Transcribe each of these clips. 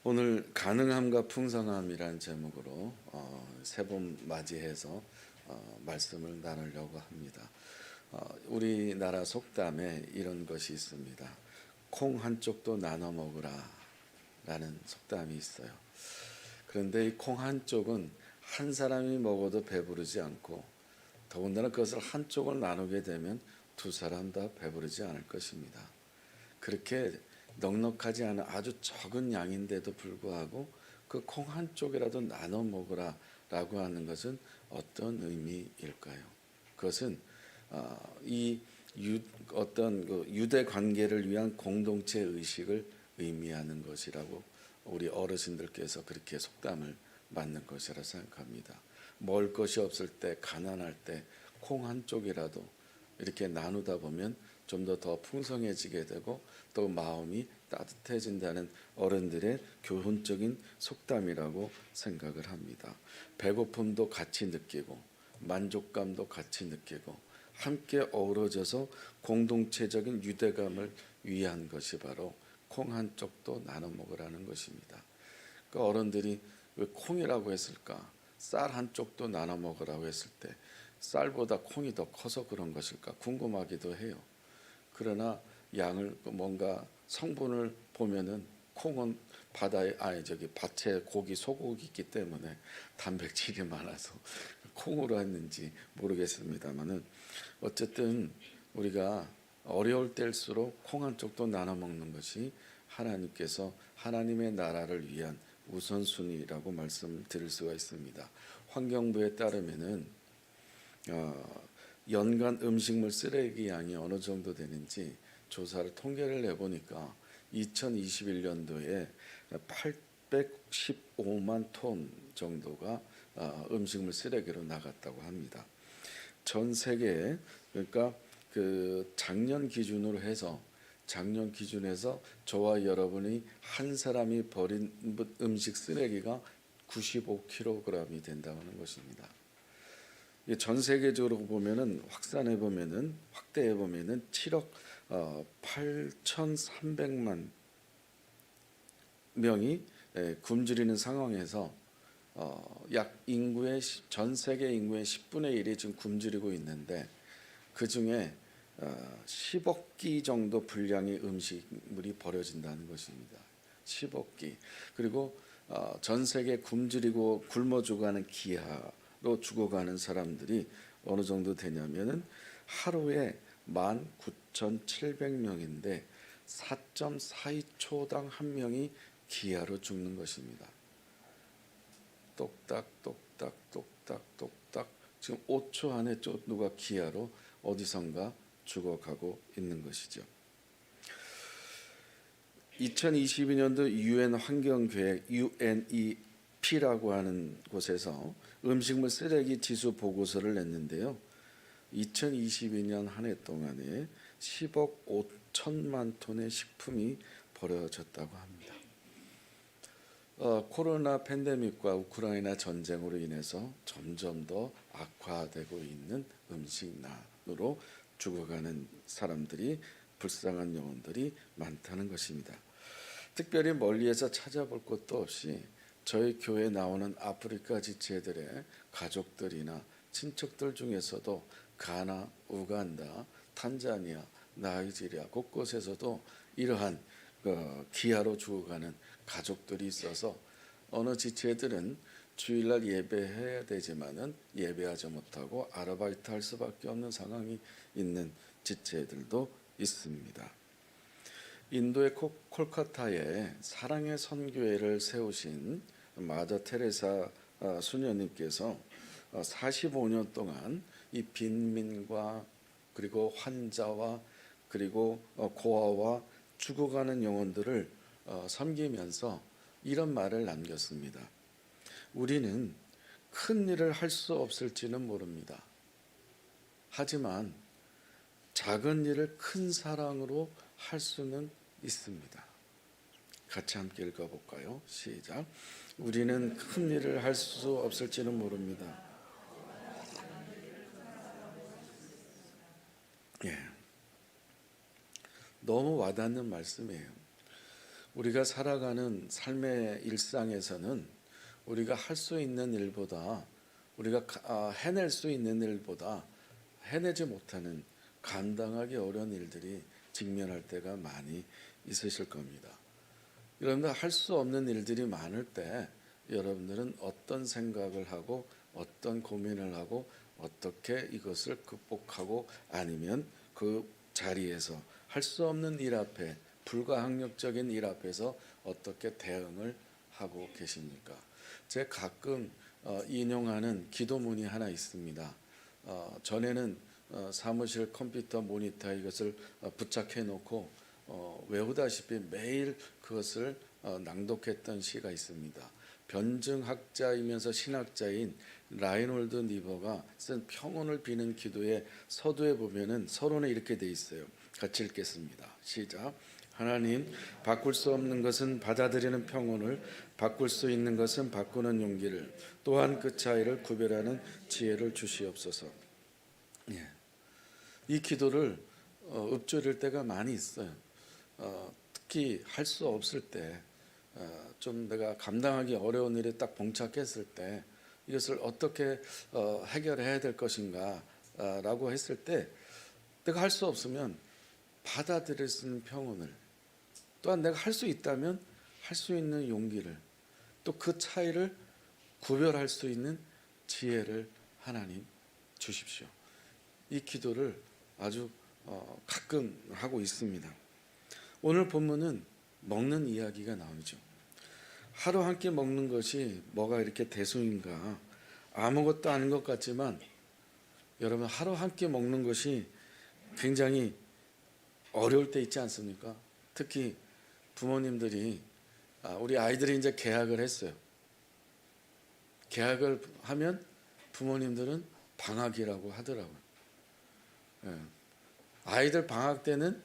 오늘 가능함과 풍성함이란 제목으로 새 봄 맞이해서 말씀을 나누려고 합니다. 우리나라 속담에 이런 것이 있습니다. 콩 한쪽도 나눠 먹으라 라는 속담이 있어요. 그런데 이 콩 한쪽은 한 사람이 먹어도 배부르지 않고, 더군다나 그것을 한쪽을 나누게 되면 두 사람 다 배부르지 않을 것입니다. 그렇게 넉넉하지 않은 아주 적은 양인데도 불구하고 그 콩 한쪽이라도 나눠 먹으라 라고 하는 것은 어떤 의미일까요? 그것은 어떤 그 유대 관계를 위한 공동체 의식을 의미하는 것이라고 우리 어르신들께서 그렇게 속담을 만든 것이라 생각합니다. 먹을 것이 없을 때, 가난할 때 콩 한쪽이라도 이렇게 나누다 보면 좀 더 풍성해지게 되고 또 마음이 따뜻해진다는 어른들의 교훈적인 속담이라고 생각을 합니다. 배고픔도 같이 느끼고 만족감도 같이 느끼고 함께 어우러져서 공동체적인 유대감을 위한 것이 바로 콩 한쪽도 나눠 먹으라는 것입니다. 그 어른들이 왜 콩이라고 했을까? 쌀 한쪽도 나눠 먹으라고 했을 때 쌀보다 콩이 더 커서 그런 것일까 궁금하기도 해요. 그러나 양을 뭔가 성분을 보면은 콩은 밭에 고기 소고기 있기 때문에 단백질이 많아서 콩으로 했는지 모르겠습니다만은 어쨌든 우리가 어려울 때일수록 콩 한쪽도 나눠 먹는 것이 하나님께서 하나님의 나라를 위한 우선순위라고 말씀드릴 수가 있습니다. 환경부에 따르면은 연간 음식물 쓰레기 양이 어느 정도 되는지 조사를 통계를 내보니까 2021년도에 815만 톤 정도가 음식물 쓰레기로 나갔다고 합니다. 전 세계에, 그러니까 그 작년 기준에서 저와 여러분이 한 사람이 버린 음식 쓰레기가 95kg이 된다는 것입니다. 전 세계적으로 보면은 확대해 보면은 7억 8,300만 명이 굶주리는 상황에서 약 전 세계 인구의 10분의 1이 지금 굶주리고 있는데, 그 중에 10억 끼 정도 분량의 음식물이 버려진다는 것입니다. 10억 끼. 그리고 전 세계 굶주리고 굶어 죽어가는 기아로 죽어가는 사람들이 어느 정도 되냐면은 하루에 19,700명인데 4.42초당 한 명이 기아로 죽는 것입니다. 똑딱 똑딱 똑딱 똑딱 지금 5초 안에 누가 기아로 어디선가 죽어가고 있는 것이죠. 2022년도 유엔 환경계획 UNEP라고 하는 곳에서 음식물 쓰레기 지수 보고서를 냈는데요. 2022년 한 해 동안에 10억 5천만 톤의 식품이 버려졌다고 합니다. 코로나 팬데믹과 우크라이나 전쟁으로 인해서 점점 더 악화되고 있는 음식난으로 죽어가는 사람들이, 불쌍한 영혼들이 많다는 것입니다. 특별히 멀리에서 찾아볼 것도 없이 저희 교회에 나오는 아프리카 지체들의 가족들이나 친척들 중에서도 가나, 우간다, 탄자니아, 나이지리아 곳곳에서도 이러한 기아로 죽어가는 가족들이 있어서 어느 지체들은 주일날 예배해야 되지만은 예배하지 못하고 아르바이트 할 수밖에 없는 상황이 있는 지체들도 있습니다. 인도의 콜카타에 사랑의 선교회를 세우신 마더 테레사 수녀님께서 45년 동안 이 빈민과 그리고 환자와 그리고 고아와 죽어가는 영혼들을 섬기면서 이런 말을 남겼습니다. 우리는 큰 일을 할 수 없을지는 모릅니다. 하지만 작은 일을 큰 사랑으로 할 수는 있습니다. 같이 함께 읽어볼까요? 시작. 우리는 큰 일을 할 수 없을지는 모릅니다. 예, 너무 와닿는 말씀이에요. 우리가 살아가는 삶의 일상에서는 우리가 할 수 있는 일보다 우리가 해낼 수 있는 일보다 해내지 못하는 감당하기 어려운 일들이 직면할 때가 많이 있으실 겁니다. 여러분들 할 수 없는 일들이 많을 때 여러분들은 어떤 생각을 하고 어떤 고민을 하고 어떻게 이것을 극복하고 아니면 그 자리에서 할 수 없는 일 앞에 불가항력적인 일 앞에서 어떻게 대응을 하고 계십니까? 제가 가끔 인용하는 기도문이 하나 있습니다. 전에는 사무실 컴퓨터 모니터에 이것을 부착해 놓고 외우다시피 매일 그것을 낭독했던 시가 있습니다. 변증학자이면서 신학자인 라이놀드 니버가 쓴 평온을 비는 기도의 서두에 보면은 서론에 이렇게 돼 있어요. 같이 읽겠습니다. 시작. 하나님, 바꿀 수 없는 것은 받아들이는 평온을, 바꿀 수 있는 것은 바꾸는 용기를, 또한 그 차이를 구별하는 지혜를 주시옵소서. 예. 이 기도를 읊조릴 때가 많이 있어요. 특히 할 수 없을 때, 좀 내가 감당하기 어려운 일에 딱 봉착했을 때 이것을 어떻게 해결해야 될 것인가 라고 했을 때 내가 할 수 없으면 받아들일 수 있는 평온을, 또한 내가 할 수 있다면 할 수 있는 용기를, 또 그 차이를 구별할 수 있는 지혜를 하나님 주십시오. 이 기도를 아주 가끔 하고 있습니다. 오늘 본문은 먹는 이야기가 나오죠. 하루 한 끼 먹는 것이 뭐가 이렇게 대수인가? 아무것도 아닌 것 같지만 여러분, 하루 한 끼 먹는 것이 굉장히 어려울 때 있지 않습니까? 특히 부모님들이 우리 아이들이 이제 개학을 했어요. 개학을 하면 부모님들은 방학이라고 하더라고요. 예. 아이들 방학 때는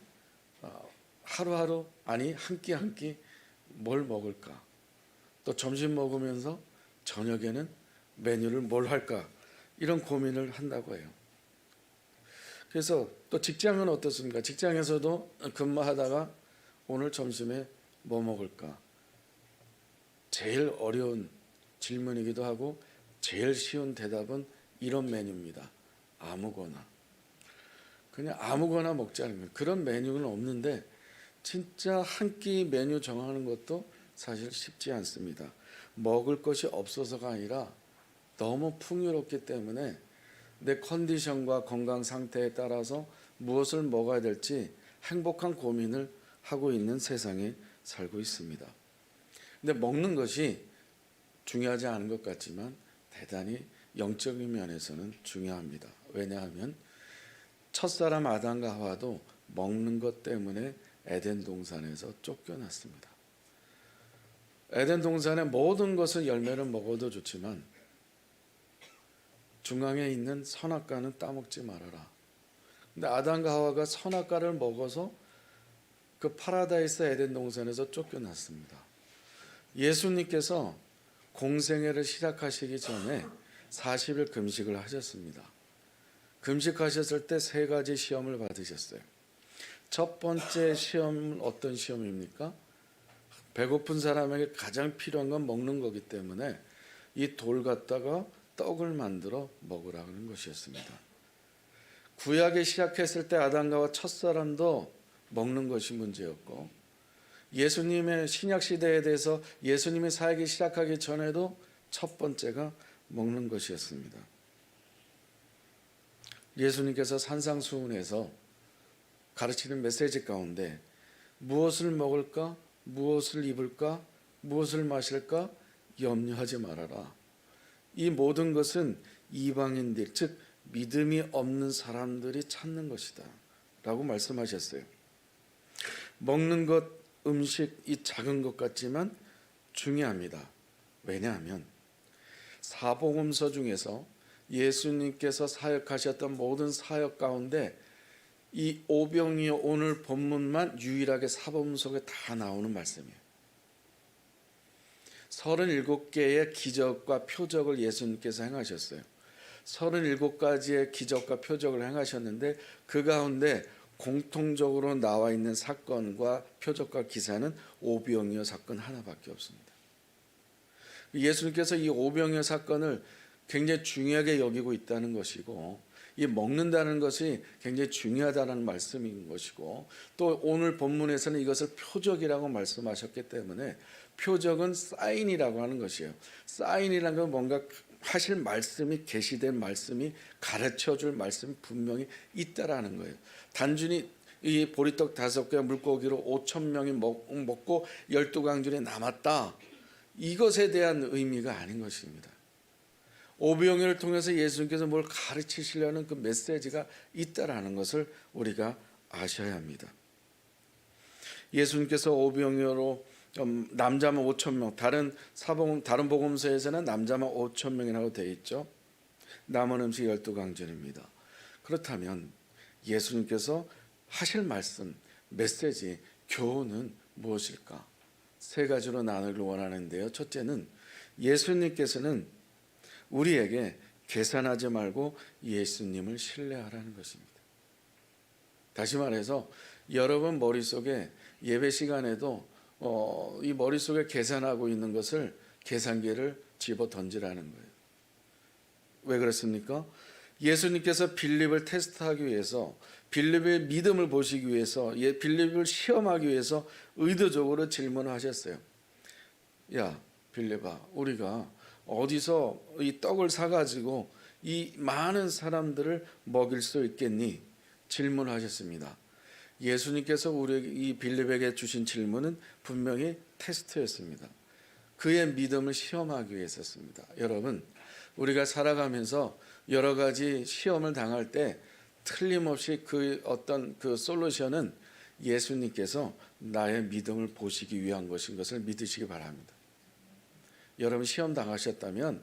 하루하루, 아니 한 끼 한 끼 뭘 먹을까? 또 점심 먹으면서 저녁에는 메뉴를 뭘 할까? 이런 고민을 한다고 해요. 그래서 또 직장은 어떻습니까? 직장에서도 근무하다가 오늘 점심에 뭐 먹을까? 제일 어려운 질문이기도 하고 제일 쉬운 대답은 이런 메뉴입니다. 아무거나. 그냥 아무거나 먹자는 거예요. 그런 메뉴는 없는데 진짜 한 끼 메뉴 정하는 것도 사실 쉽지 않습니다. 먹을 것이 없어서가 아니라 너무 풍요롭기 때문에 내 컨디션과 건강 상태에 따라서 무엇을 먹어야 될지 행복한 고민을 하고 있는 세상에 살고 있습니다. 근데 먹는 것이 중요하지 않은 것 같지만 대단히 영적인 면에서는 중요합니다. 왜냐하면 첫사람 아담과 하와도 먹는 것 때문에 에덴 동산에서 쫓겨났습니다. 에덴 동산의 모든 것을 열매를 먹어도 좋지만 중앙에 있는 선악과는 따먹지 말아라. 근데 아담과 하와가 선악과를 먹어서 그 파라다이스 에덴 동산에서 쫓겨났습니다. 예수님께서 공생애를 시작하시기 전에 40일 금식을 하셨습니다. 금식하셨을 때 3가지 시험을 받으셨어요. 첫 번째 시험은 어떤 시험입니까? 배고픈 사람에게 가장 필요한 건 먹는 거기 때문에 이 돌 갖다가 떡을 만들어 먹으라는 것이었습니다. 구약에 시작했을 때 아담과 하와 첫사람도 먹는 것이 문제였고, 예수님의 신약 시대에 대해서 예수님의 사역이 시작하기 전에도 첫 번째가 먹는 것이었습니다. 예수님께서 산상수훈에서 가르치는 메시지 가운데 무엇을 먹을까, 무엇을 입을까, 무엇을 마실까 염려하지 말아라. 이 모든 것은 이방인들, 즉 믿음이 없는 사람들이 찾는 것이다 라고 말씀하셨어요. 먹는 것, 음식, 이 작은 것 같지만 중요합니다. 왜냐하면 사복음서 중에서 예수님께서 사역하셨던 모든 사역 가운데 이 오병이어 오늘 본문만 유일하게 사복음서 속에 다 나오는 말씀이에요. 37개의 기적과 표적을 예수님께서 행하셨어요. 37가지의 기적과 표적을 행하셨는데 그 가운데 공통적으로 나와 있는 사건과 표적과 기사는 오병이어 사건 하나밖에 없습니다. 예수님께서 이 오병이어 사건을 굉장히 중요하게 여기고 있다는 것이고, 이 먹는다는 것이 굉장히 중요하다는 말씀인 것이고, 또 오늘 본문에서는 이것을 표적이라고 말씀하셨기 때문에 표적은 사인이라고 하는 것이에요. 사인이라는 건 뭔가 하실 말씀이, 계시된 말씀이, 가르쳐줄 말씀이 분명히 있다라는 거예요. 단순히 이 보리떡 5개 물고기로 5,000명이 먹고 12강줄이 남았다, 이것에 대한 의미가 아닌 것입니다. 오병이어를 통해서 예수님께서 뭘 가르치시려는 그 메시지가 있다라는 것을 우리가 아셔야 합니다. 예수님께서 오병이어로 남자만 5,000명, 다른 복음서에서는 남자만 5,000명이라고 되어 있죠. 남은 음식 12강전입니다. 그렇다면 예수님께서 하실 말씀, 메시지, 교훈은 무엇일까? 3가지로 나누기를 원하는데요. 첫째는 예수님께서는 우리에게 계산하지 말고 예수님을 신뢰하라는 것입니다. 다시 말해서 여러분 머릿속에 예배 시간에도 이 머릿속에 계산하고 있는 것을 계산기를 집어 던지라는 거예요. 왜 그렇습니까? 예수님께서 빌립을 테스트하기 위해서, 빌립의 믿음을 보시기 위해서, 빌립을 시험하기 위해서 의도적으로 질문을 하셨어요. 야, 빌립아, 우리가 어디서 이 떡을 사가지고 이 많은 사람들을 먹일 수 있겠니? 질문을 하셨습니다. 예수님께서 우리 이 빌립에게 주신 질문은 분명히 테스트였습니다. 그의 믿음을 시험하기 위해서였습니다. 여러분, 우리가 살아가면서 여러 가지 시험을 당할 때 틀림없이 그 어떤 그 솔루션은 예수님께서 나의 믿음을 보시기 위한 것인 것을 믿으시기 바랍니다. 여러분 시험 당하셨다면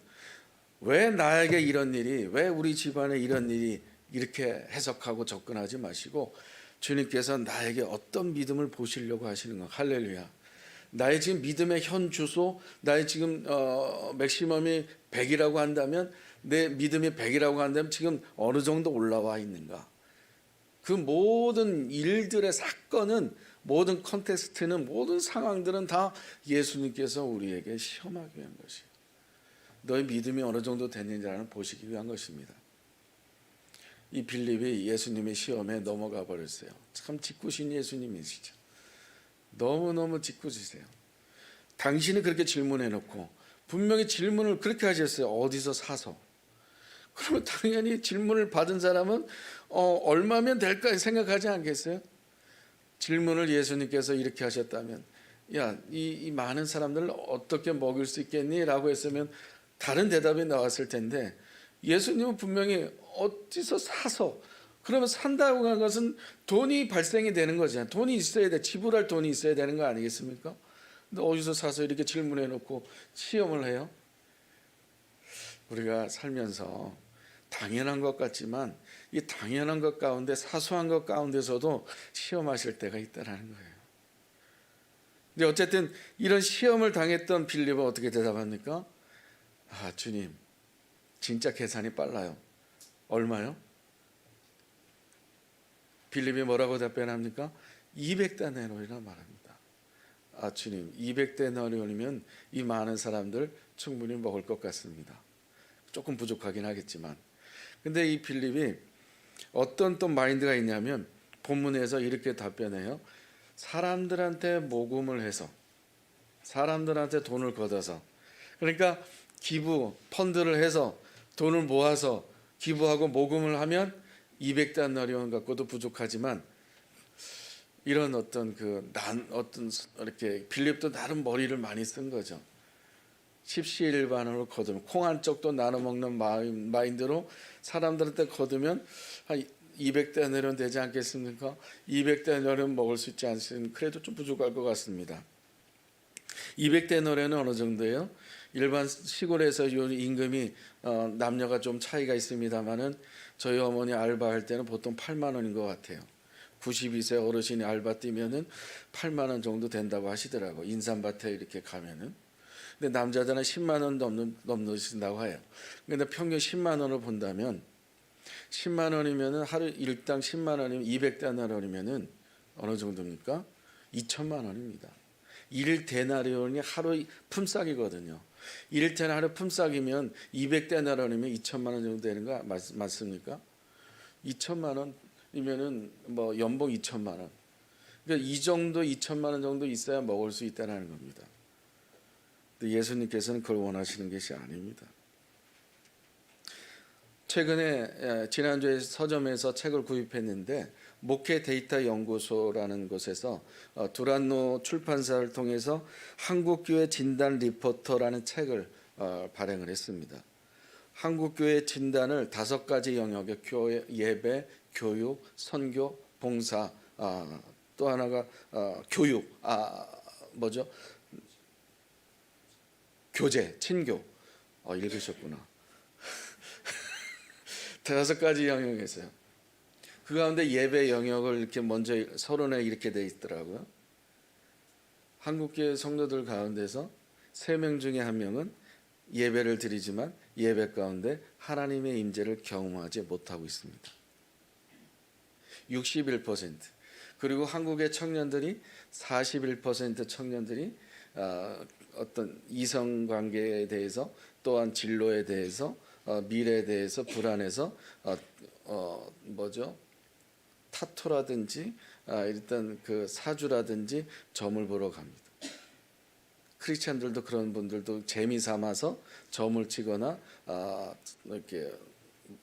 왜 나에게 이런 일이, 왜 우리 집안에 이런 일이, 이렇게 해석하고 접근하지 마시고 주님께서 나에게 어떤 믿음을 보시려고 하시는 것, 할렐루야. 나의 지금 믿음의 현 주소, 나의 지금 맥시멈이 100이라고 한다면, 내 믿음이 100이라고 한다면 지금 어느 정도 올라와 있는가? 그 모든 일들의 사건은, 모든 컨텍스트는, 모든 상황들은 다 예수님께서 우리에게 시험하기 위한 것이에요. 너의 믿음이 어느 정도 됐는지를 보시기 위한 것입니다. 이 빌립이 예수님의 시험에 넘어가 버렸어요. 참 짓궂은 예수님이시죠. 너무너무 짓궂으세요. 당신이 그렇게 질문해놓고 분명히 질문을 그렇게 하셨어요. 어디서 사서. 그러면 당연히 질문을 받은 사람은 얼마면 될까 생각하지 않겠어요? 질문을 예수님께서 이렇게 하셨다면, 야, 이 많은 사람들을 어떻게 먹일 수 있겠니? 라고 했으면 다른 대답이 나왔을 텐데, 예수님은 분명히 어디서 사서, 그러면 산다고 하는 것은 돈이 발생이 되는 거잖아요. 돈이 있어야 돼. 지불할 돈이 있어야 되는 거 아니겠습니까? 근데 어디서 사서 이렇게 질문해 놓고 시험을 해요? 우리가 살면서 당연한 것 같지만 이 당연한 것 가운데, 사소한 것 가운데서도 시험하실 때가 있다는 거예요. 근데 어쨌든 이런 시험을 당했던 빌립은 어떻게 대답합니까? 아, 주님, 진짜 계산이 빨라요. 얼마요? 빌립이 뭐라고 답변합니까? 200데나리온이라 말합니다. 아, 주님, 200데나리온이면 이 많은 사람들 충분히 먹을 것 같습니다. 조금 부족하긴 하겠지만. 근데 이 빌립이 어떤 또 마인드가 있냐면 본문에서 이렇게 답변해요. 사람들한테 모금을 해서, 사람들한테 돈을 걷어서, 그러니까 기부, 펀드를 해서 돈을 모아서 기부하고 모금을 하면 200데나리온 갖고도 부족하지만, 이런 어떤 이렇게 빌립도 나름 머리를 많이 쓴 거죠. 십시일반으로 거두면, 콩 한 쪽도 나눠 먹는 마인드로 사람들한테 거두면 한 200데나리온 되지 않겠습니까? 200데나리온 먹을 수 있지 않습니까? 그래도 좀 부족할 것 같습니다. 200데나리온은 어느 정도예요? 일반 시골에서 임금이 남녀가 좀 차이가 있습니다만은 저희 어머니 알바할 때는 보통 8만 원인 것 같아요. 92세 어르신이 알바 뛰면은 8만 원 정도 된다고 하시더라고. 인삼밭에 이렇게 가면은. 근데 남자들은 10만 원 넘는다고 해요. 근데 평균 10만 원을 본다면 10만 원이면은 하루 일당 10만 원이면 200데나리온이면은 어느 정도입니까? 2천만 원입니다. 1데나리온이 하루 품삯이거든요. 1데나리온 하루 품삯이면 200데나리온이면 2천만 원 정도 되는 거 맞습니까? 2천만 원이면은 뭐 연봉 2천만 원. 그러니까 이 정도 2천만 원 정도 있어야 먹을 수 있다는 겁니다. 근데 예수님께서는 그걸 원하시는 것이 아닙니다. 최근에 지난주에 서점에서 책을 구입했는데 목회 데이터 연구소라는 곳에서 두란노 출판사를 통해서 한국교회 진단 리포터라는 책을 발행을 했습니다. 한국교회 진단을 5가지 영역의 교회, 예배, 교육, 선교, 봉사, 또 하나가 교육, 뭐죠? 교제, 친교. 읽으셨구나. 5가지 영역에서요. 그 가운데 예배 영역을 이렇게 먼저 서론에 이렇게 돼 있더라고요. 한국교회 성도들 가운데서 3명 중에 1명은 예배를 드리지만 예배 가운데 하나님의 임재를 경험하지 못하고 있습니다. 61%. 그리고 한국의 청년들이 41% 청년들이 어떤 이성 관계에 대해서 또한 진로에 대해서 미래에 대해서 불안해서 뭐죠? 타투라든지 일단 그 사주라든지 점을 보러 갑니다. 크리스찬들도 그런 분들도 재미 삼아서 점을 치거나 이렇게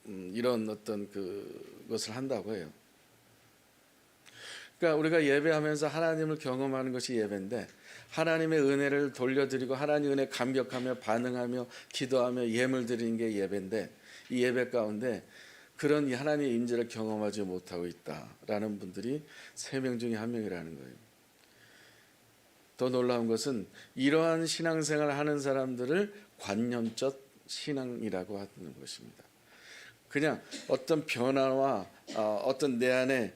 이런 어떤 그것을 한다고 해요. 그러니까 우리가 예배하면서 하나님을 경험하는 것이 예배인데 하나님의 은혜를 돌려드리고 하나님의 은혜 감격하며 반응하며 기도하며 예물 드리는 게 예배인데 이 예배 가운데 그런 하나님의 임재를 경험하지 못하고 있다라는 분들이 3명 중에 1명이라는 거예요. 더 놀라운 것은 이러한 신앙생활을 하는 사람들을 관념적 신앙이라고 하는 것입니다. 그냥 어떤 변화와 어떤 내 안에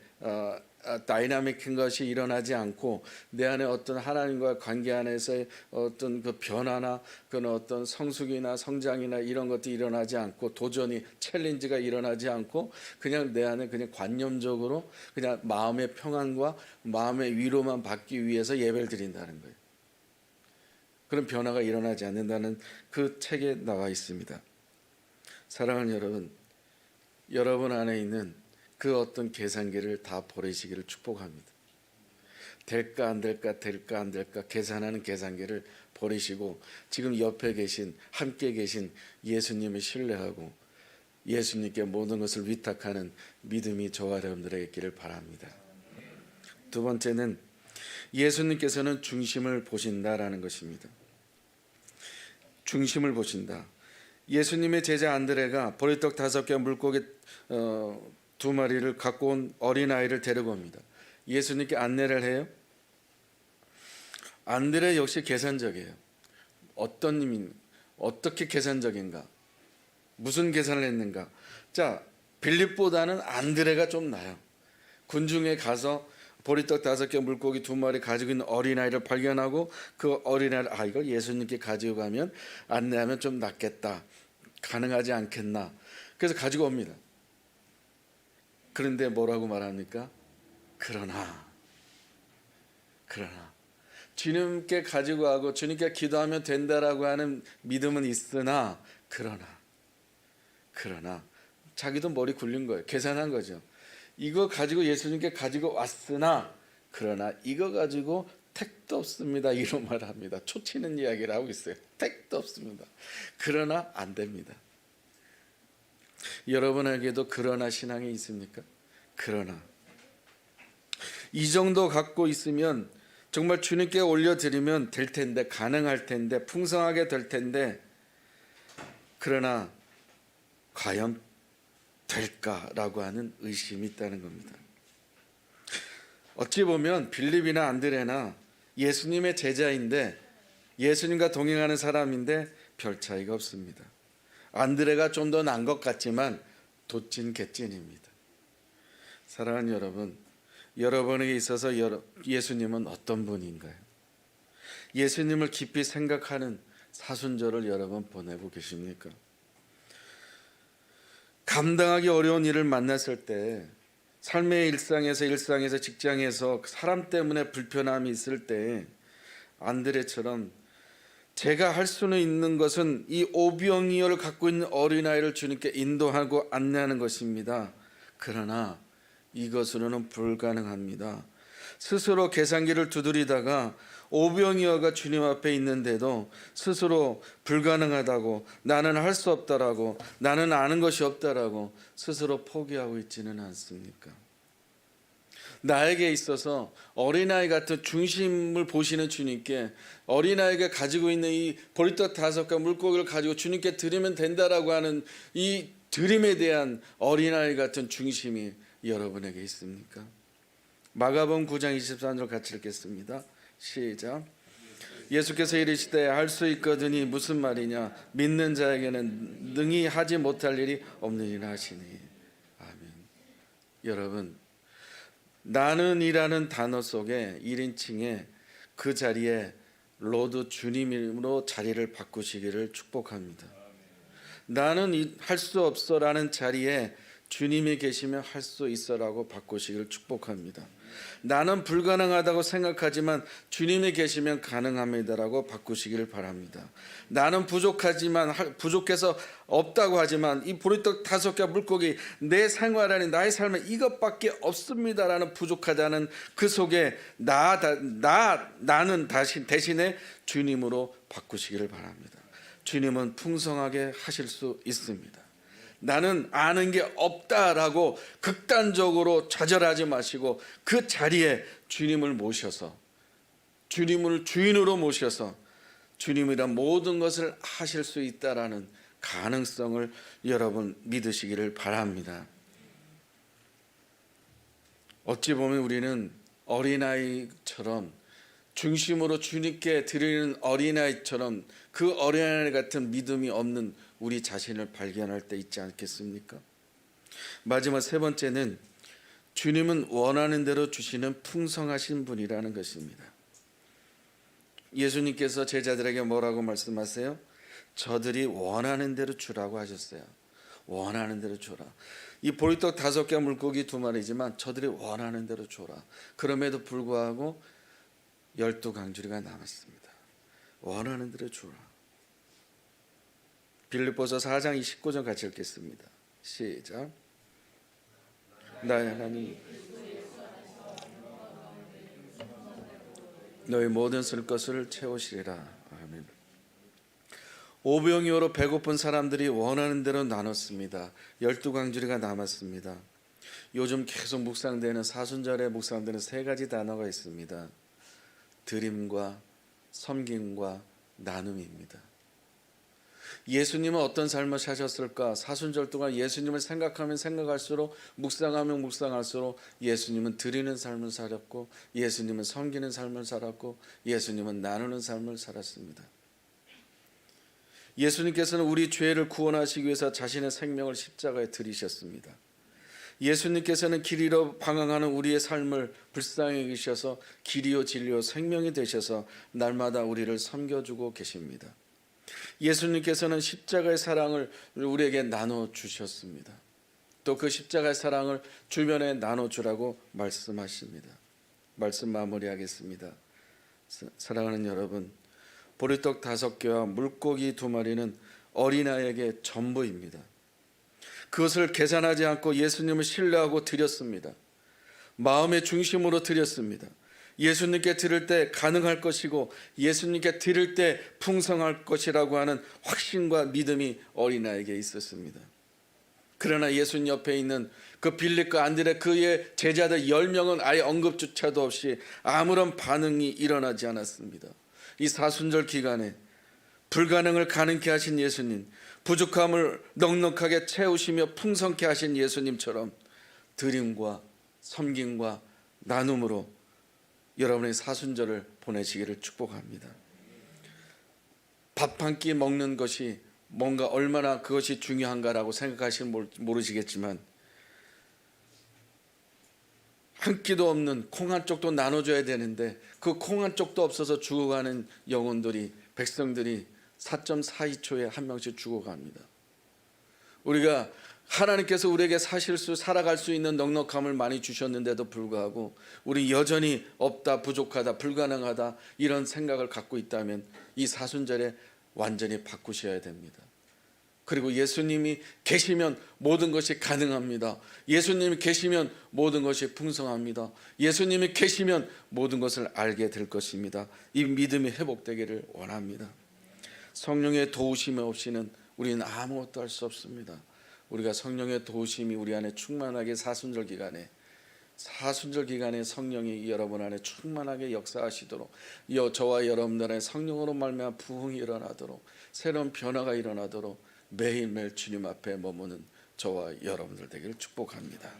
다이나믹한 것이 일어나지 않고 내 안에 어떤 하나님과 관계 안에서의 어떤 그 변화나 그런 어떤 성숙이나 성장이나 이런 것들이 일어나지 않고 도전이 챌린지가 일어나지 않고 그냥 내 안에 그냥 관념적으로 그냥 마음의 평안과 마음의 위로만 받기 위해서 예배를 드린다는 거예요. 그런 변화가 일어나지 않는다는 그 책에 나와 있습니다. 사랑하는 여러분, 여러분 안에 있는 그 어떤 계산기를 다 버리시기를 축복합니다. 될까 안 될까 될까 안 될까 계산하는 계산기를 버리시고 지금 옆에 계신 함께 계신 예수님을 신뢰하고 예수님께 모든 것을 위탁하는 믿음이 저와 여러분들에게 있기를 바랍니다. 두 번째는 예수님께서는 중심을 보신다라는 것입니다. 중심을 보신다. 예수님의 제자 안드레가 보리떡 5개 물고기 2마리를 갖고 온 어린아이를 데리고 옵니다. 예수님께 안내를 해요. 안드레 역시 계산적이에요. 어떻게 계산적인가? 무슨 계산을 했는가? 자, 빌립보다는 안드레가 좀 나아요. 군중에 가서 보리떡 5개 물고기 2마리 가지고 있는 어린아이를 발견하고 그 어린아이를 이걸 예수님께 가지고 가면 안내하면 좀 낫겠다. 가능하지 않겠나? 그래서 가지고 옵니다. 그런데 뭐라고 말합니까? 그러나 주님께 가지고 가고 주님께 기도하면 된다라고 하는 믿음은 있으나 그러나 자기도 머리 굴린 거예요. 계산한 거죠. 이거 가지고 예수님께 가지고 왔으나 그러나 이거 가지고 택도 없습니다. 이런 말을 합니다. 초치는 이야기를 하고 있어요. 택도 없습니다. 그러나 안 됩니다. 여러분에게도 그러나 신앙이 있습니까? 그러나 이 정도 갖고 있으면 정말 주님께 올려드리면 될 텐데 가능할 텐데 풍성하게 될 텐데 그러나 과연 될까라고 하는 의심이 있다는 겁니다. 어찌 보면 빌립이나 안드레나 예수님의 제자인데 예수님과 동행하는 사람인데 별 차이가 없습니다. 안드레가 좀 더 난 것 같지만 도찐 개찐입니다. 사랑하는 여러분, 여러분에게 있어서 예수님은 어떤 분인가요? 예수님을 깊이 생각하는 사순절을 여러분 보내고 계십니까? 감당하기 어려운 일을 만났을 때, 삶의 일상에서 직장에서 사람 때문에 불편함이 있을 때 안드레처럼 제가 할 수는 있는 것은 이 오병이어를 갖고 있는 어린아이를 주님께 인도하고 안내하는 것입니다. 그러나 이것으로는 불가능합니다. 스스로 계산기를 두드리다가 오병이어가 주님 앞에 있는데도 스스로 불가능하다고, 나는 할 수 없다라고, 나는 아는 것이 없다라고 스스로 포기하고 있지는 않습니까? 나에게 있어서 어린아이 같은 중심을 보시는 주님께, 어린아이가 가지고 있는 이 보리떡 5개 물고기를 가지고 주님께 드리면 된다라고 하는 이 드림에 대한 어린아이 같은 중심이 여러분에게 있습니까? 마가복음 9장 23절 같이 읽겠습니다. 시작. 예수께서 이르시되 할 수 있거든이 무슨 말이냐, 믿는 자에게는 능히 하지 못할 일이 없느니라 하시니. 아멘. 여러분, 나는이라는 단어 속에 1인칭에 그 자리에 로드 주님으로 자리를 바꾸시기를 축복합니다. 나는 할 수 없어라는 자리에 주님이 계시면 할 수 있어라고 바꾸시기를 축복합니다. 나는 불가능하다고 생각하지만 주님이 계시면 가능합니다라고 바꾸시기를 바랍니다. 나는 부족해서 없다고 하지만 이 보리떡 5개 물고기, 내 생활 안에 나의 삶에 이것밖에 없습니다라는 부족하다는 그 속에 나는 대신에 주님으로 바꾸시기를 바랍니다. 주님은 풍성하게 하실 수 있습니다. 나는 아는 게 없다라고 극단적으로 좌절하지 마시고 그 자리에 주님을 모셔서, 주님을 주인으로 모셔서 주님이란 모든 것을 하실 수 있다라는 가능성을 여러분 믿으시기를 바랍니다. 어찌 보면 우리는 어린아이처럼 중심으로 주님께 드리는 어린아이처럼 그 어린아이 같은 믿음이 없는 우리 자신을 발견할 때 있지 않겠습니까? 마지막 3번째는 주님은 원하는 대로 주시는 풍성하신 분이라는 것입니다. 예수님께서 제자들에게 뭐라고 말씀하세요? 저들이 원하는 대로 주라고 하셨어요. 원하는 대로 줘라. 이 보리떡 5개 물고기 2마리지만 저들이 원하는 대로 줘라. 그럼에도 불구하고 12강주리가 남았습니다. 원하는 대로 주라. 빌립보서 4장 29절 같이 읽겠습니다. 시작. 나의 하나님, 너희 모든 쓸 것을 채우시리라. 아멘. 오병이어로 배고픈 사람들이 원하는 대로 나눴습니다. 12강주리가 남았습니다. 요즘 계속 묵상되는 사순절에 묵상되는 3가지 단어가 있습니다. 드림과 섬김과 나눔입니다. 예수님은 어떤 삶을 사셨을까? 사순절 동안 예수님을 생각하면 생각할수록, 묵상하면 묵상할수록 예수님은 드리는 삶을 살았고, 예수님은 섬기는 삶을 살았고, 예수님은 나누는 삶을 살았습니다. 예수님께서는 우리 죄를 구원하시기 위해서 자신의 생명을 십자가에 드리셨습니다. 예수님께서는 길이로 방황하는 우리의 삶을 불쌍히 여기셔서 길이요 진리요 생명이 되셔서 날마다 우리를 섬겨주고 계십니다. 예수님께서는 십자가의 사랑을 우리에게 나눠주셨습니다. 또 그 십자가의 사랑을 주변에 나눠주라고 말씀하십니다. 말씀 마무리하겠습니다. 사랑하는 여러분, 보리떡 5개와 물고기 2마리는 어린아이에게 전부입니다. 그것을 계산하지 않고 예수님을 신뢰하고 드렸습니다. 마음의 중심으로 드렸습니다. 예수님께 드릴 때 가능할 것이고 예수님께 드릴 때 풍성할 것이라고 하는 확신과 믿음이 어린아이에게 있었습니다. 그러나 예수님 옆에 있는 그 빌립과 안드레, 그의 제자들 10명은 아예 언급조차도 없이 아무런 반응이 일어나지 않았습니다. 이 사순절 기간에 불가능을 가능케 하신 예수님, 부족함을 넉넉하게 채우시며 풍성케 하신 예수님처럼 드림과 섬김과 나눔으로 여러분의 사순절을 보내시기를 축복합니다. 밥 한 끼 먹는 것이 뭔가 얼마나 그것이 중요한가라고 생각하시면 모르시겠지만, 한 끼도 없는 콩 한 쪽도 나눠줘야 되는데 그 콩 한 쪽도 없어서 죽어가는 영혼들이, 백성들이 4.42초에 한 명씩 죽어갑니다. 우리가 하나님께서 우리에게 살아갈 수 있는 넉넉함을 많이 주셨는데도 불구하고 우리 여전히 없다, 부족하다, 불가능하다 이런 생각을 갖고 있다면 이 사순절에 완전히 바꾸셔야 됩니다. 그리고 예수님이 계시면 모든 것이 가능합니다. 예수님이 계시면 모든 것이 풍성합니다. 예수님이 계시면 모든 것을 알게 될 것입니다. 이 믿음이 회복되기를 원합니다. 성령의 도우심 없이는 우리는 아무것도 할 수 없습니다. 우리가 성령의 도우심이 우리 안에 충만하게 사순절 기간에 성령이 여러분 안에 충만하게 역사하시도록 저와 여러분들의 성령으로 말미암아 부흥이 일어나도록 새로운 변화가 일어나도록 매일매일 주님 앞에 머무는 저와 여러분들 되기를 축복합니다.